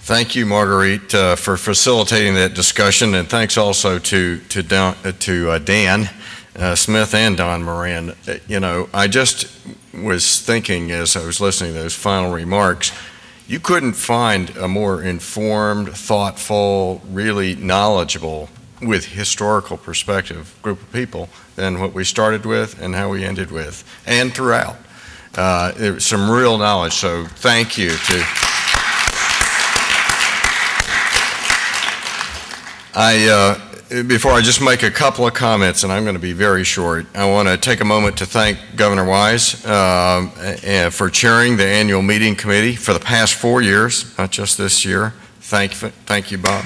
Thank you, Marguerite, for facilitating that discussion, and thanks also to Dan Smith and Don Moran. You know, I just was thinking as I was listening to those final remarks, you couldn't find a more informed, thoughtful, really knowledgeable, with historical perspective group of people than what we started with and how we ended with, and throughout. There was some real knowledge, so thank you to... Before I just make a couple of comments, and I'm going to be very short, I want to take a moment to thank Governor Wise for chairing the annual meeting committee for the past 4 years, not just this year. Thank you, Bob.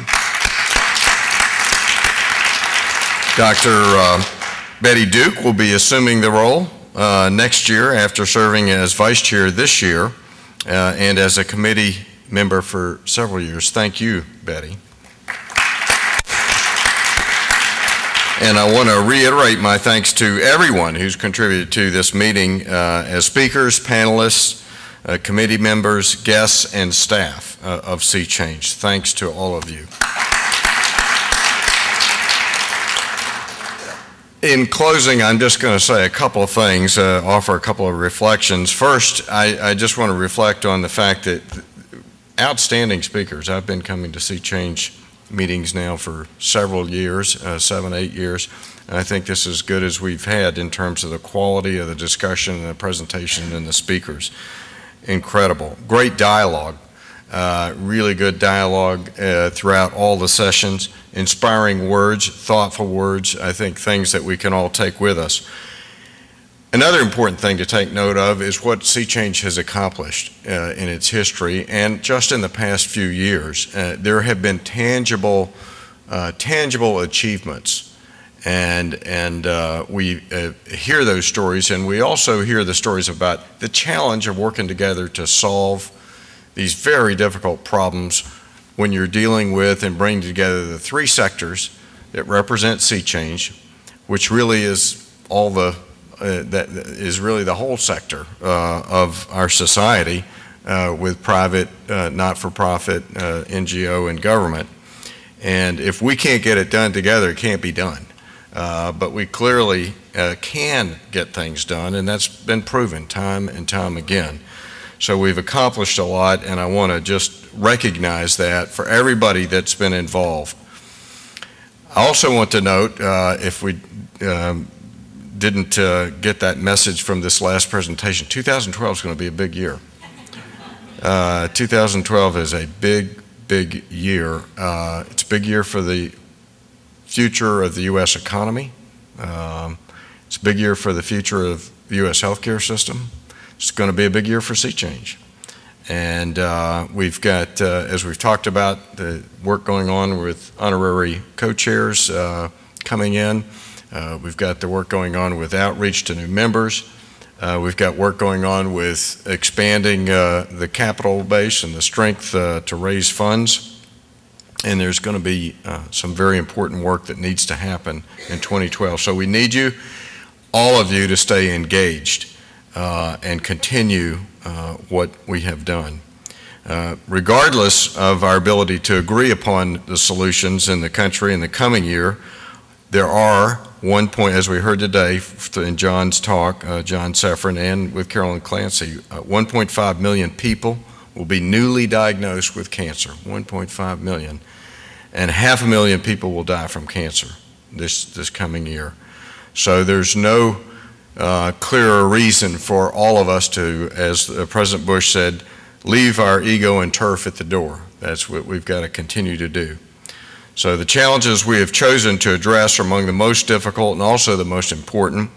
Dr. Betty Duke will be assuming the role next year after serving as vice chair this year and as a committee member for several years. Thank you, Betty. And I want to reiterate my thanks to everyone who's contributed to this meeting as speakers, panelists, committee members, guests, and staff of Sea Change. Thanks to all of you. In closing, I'm just going to say a couple of things, offer a couple of reflections. First, I just want to reflect on the fact that outstanding speakers, I've been coming to Sea Change meetings now for several years, 7, 8 years. And I think this is as good as we've had in terms of the quality of the discussion and the presentation and the speakers. Incredible. Great dialogue, really good dialogue throughout all the sessions, inspiring words, thoughtful words, I think things that we can all take with us. Another important thing to take note of is what Sea Change has accomplished in its history, and just in the past few years. There have been tangible achievements, and we hear those stories, and we also hear the stories about the challenge of working together to solve these very difficult problems when you're dealing with and bringing together the three sectors that represent Sea Change, which really is all the that is really the whole sector of our society with private, not-for-profit, NGO, and government. And if we can't get it done together, it can't be done. But we clearly can get things done, and that's been proven time and time again. So we've accomplished a lot, and I want to just recognize that for everybody that's been involved. I also want to note, if we didn't get that message from this last presentation, 2012 is going to be a big year. 2012 is a big year. It's a big year for the future of the U.S. economy. It's a big year for the future of the U.S. healthcare system. It's going to be a big year for Sea Change. And we've got, as we've talked about, the work going on with honorary co-chairs coming in. We've got the work going on with outreach to new members. We've got work going on with expanding the capital base and the strength to raise funds. And there's going to be some very important work that needs to happen in 2012. So we need you, all of you, to stay engaged and continue what we have done. Regardless of our ability to agree upon the solutions in the country in the coming year, there are as we heard today in John's talk, John Seffrin, and with Carolyn Clancy, 1.5 million people will be newly diagnosed with cancer, 1.5 million. And 500,000 people will die from cancer this coming year. So there's no clearer reason for all of us to, as President Bush said, leave our ego and turf at the door. That's what we've got to continue to do. So the challenges we have chosen to address are among the most difficult and also the most important.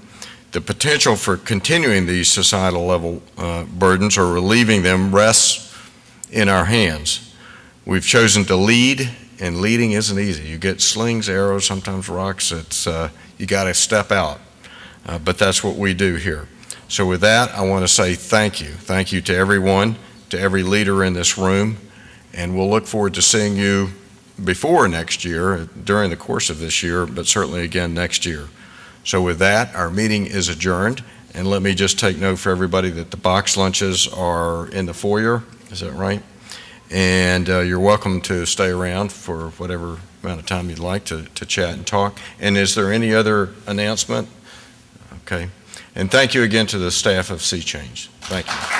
The potential for continuing these societal level burdens or relieving them rests in our hands. We've chosen to lead, and leading isn't easy. You get slings, arrows, sometimes rocks. It's you got to step out, but that's what we do here. So with that, I want to say thank you. Thank you to everyone, to every leader in this room, and we'll look forward to seeing you before next year, during the course of this year, but certainly again next year. So with that, our meeting is adjourned, and let me just take note for everybody that the box lunches are in the foyer, is that right? And you're welcome to stay around for whatever amount of time you'd like to chat and talk. And is there any other announcement? Okay. And thank you again to the staff of Sea Change. Thank you.